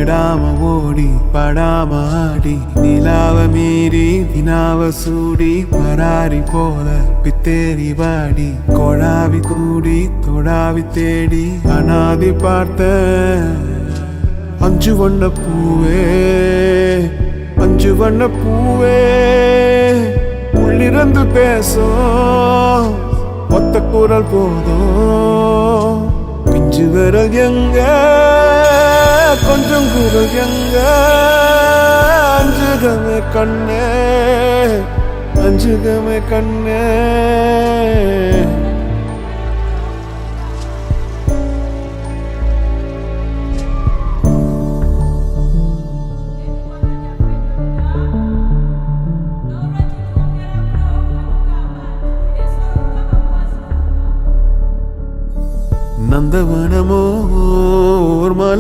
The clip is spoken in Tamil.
விடாம ஓடி படாம ஆடி நிலாவ மீறி வினாவ சூடி பராரி போல பித்தேரி வாடி கொடாவி கூடி தொடாவி தேடி அனாதி பார்த்த அஞ்சு வண்ண பூவே அஞ்சு வண்ண பூவே உள்ளிருந்து பேசும் ஒத்த குரல் போதும் பிஞ்சு விரல் எங்க கொஞ்சம் குரல் எங்க அஞ்சுகமே கண்ணே அஞ்சுகமே கண்ணே நந்தவனமோ